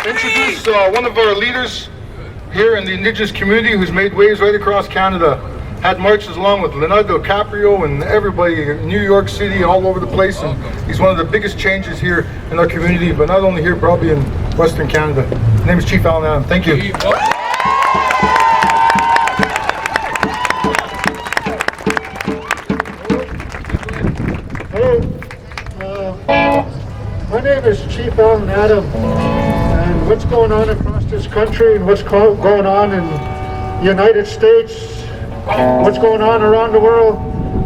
introduce one of our leaders here in the Indigenous community who's made waves right across Canada. Had marches along with Leonardo DiCaprio and everybody in New York City, all over the place. And he's one of the biggest changes here in our community, but not only here, probably in Western Canada. His name is Chief Allan. Thank you. Hello. My name is Chief Allan, and what's going on across this country and what's going on in the United States, what's going on around the world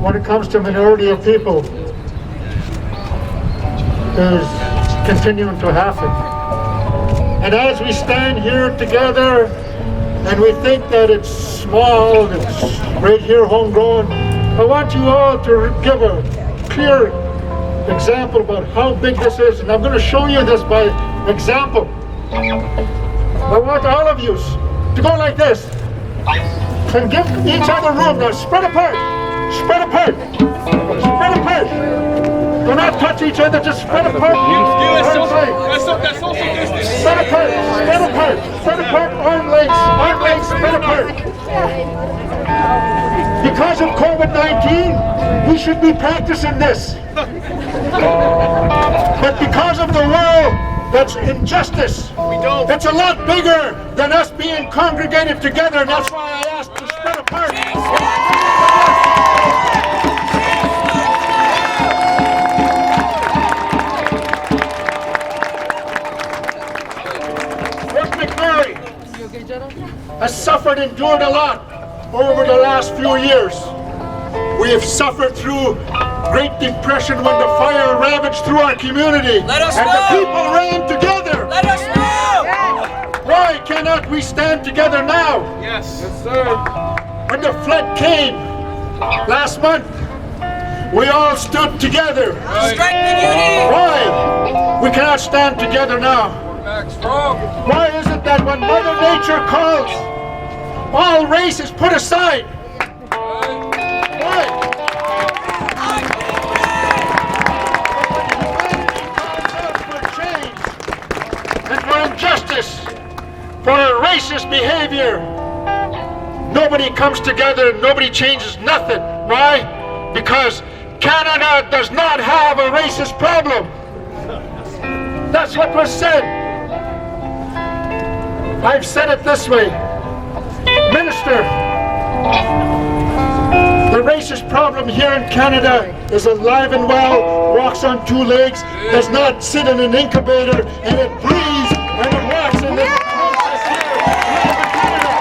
when it comes to minority of people is continuing to happen. And as we stand here together and we think that it's small, it's right here homegrown, I want you all to give a clear example about how big this is, and I'm going to show you this by example. I want all of you to go like this and give each other room. Now spread apart, spread apart, spread apart. Do not touch each other, just spread apart. That's social distance. Spread apart, spread apart, spread apart, arm lengths, spread apart. Because of COVID-19, we should be practicing this. But because of the world that's injustice, it's a lot bigger than us being congregated together, and that's why I asked to spread apart. McMurray has suffered and endured a lot over the last few years. We have suffered through Great Depression when the fire ravaged through our community and the people ran together. Let us know! Why cannot we stand together now? Yes. Yes, sir. When the flood came last month, we all stood together. Strength and unity! Why we cannot stand together now? Back strong. Why is it that when Mother Nature calls, all race is put aside? Why? For change and for injustice, for racist behavior, nobody comes together and nobody changes nothing. Why? Because Canada does not have a racist problem. That's what was said. I've said it this way. Minister, the racist problem here in Canada is alive and well, walks on two legs, does not sit in an incubator, and it breathes and it walks in this process here in Canada.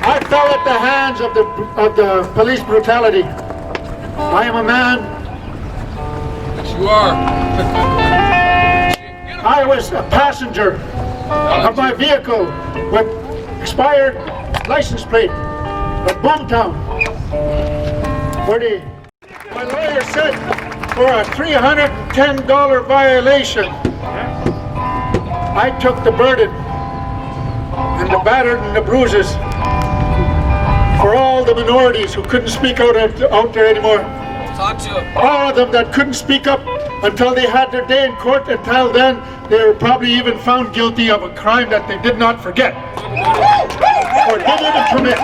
I fell at the hands of the police brutality. I am a man. You are. I was a passenger of my vehicle with expired license plate at Boomtown, where my lawyer said for a $310 violation, I took the burden and the battered and the bruises for all the minorities who couldn't speak out there anymore. Talk to him. All of them that couldn't speak up until they had their day in court. Until then, they were probably even found guilty of a crime that they did not forget or didn't even commit.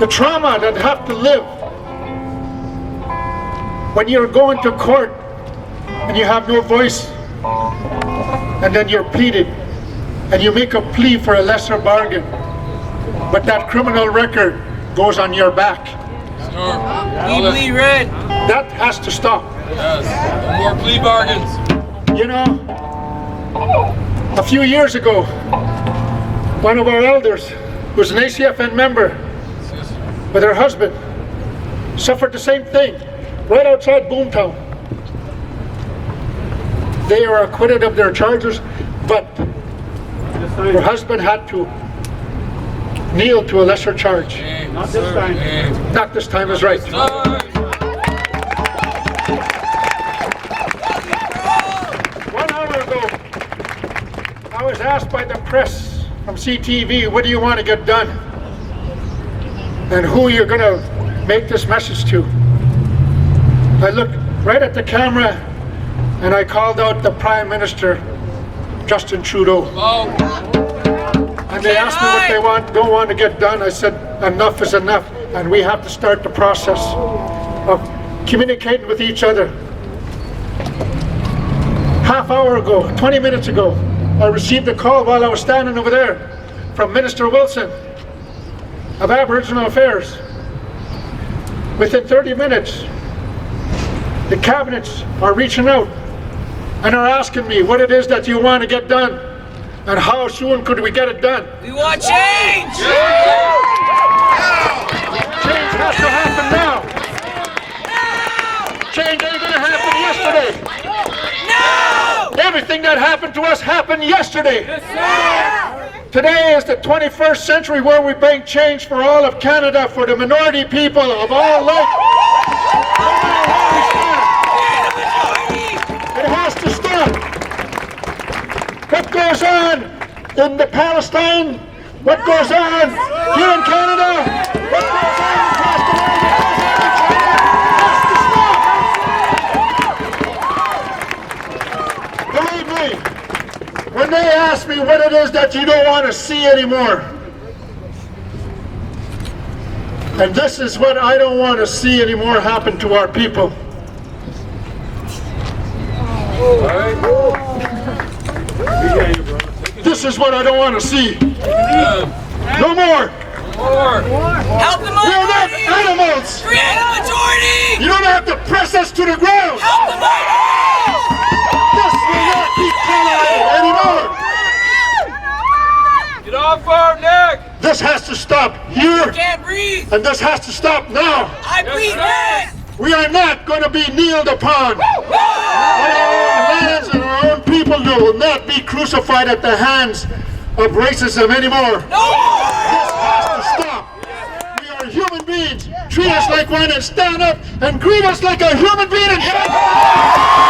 The trauma that have to live when you're going to court and you have no voice, and then you're pleaded and you make a plea for a lesser bargain, but that criminal record goes on your back. Plea red. That has to stop. Yes. No more plea bargains. You know, a few years ago, one of our elders, who was an ACFN member, with her husband, suffered the same thing right outside Boomtown. They were acquitted of their charges, but her husband had to kneel to a lesser charge. Not this time. Not this time is right. 1 hour ago, I was asked by the press from CTV, what do you want to get done? And who you're going to make this message to. I looked right at the camera and I called out the Prime Minister, Justin Trudeau. Oh, And they asked me what they don't want to get done. I said, enough is enough, and we have to start the process of communicating with each other. Half hour ago, 20 minutes ago, I received a call while I was standing over there from Minister Wilson of Aboriginal Affairs. Within 30 minutes, the cabinets are reaching out and are asking me what it is that you want to get done and how soon could we get it done. we want change! Change has to happen now. Change ain't gonna happen yesterday. No! Everything that happened to us happened yesterday. Today is the 21st century where we bring change for all of Canada, for the minority people of all life. It has to stop. What goes on in the Palestine? What goes on here in Canada? What goes on across the world? It has to stop. Believe me, when they ask me what it is that you don't want to see anymore, and this is what I don't want to see anymore happen to our people. This is what I don't want to see. No more. Help the We are not minority! animals. Create a majority! You don't have to press us to the ground. Help the minority! This will not be tolerated anymore. Get off our neck! This has to stop here, Can't breathe! and this has to stop now. I bleed red! We are not going to be kneeled upon. On our own lands and our own people will not be crucified at the hands of racism anymore. No more! This has to stop. We are human beings. Treat us like one and stand up and greet us like a human being and shut up.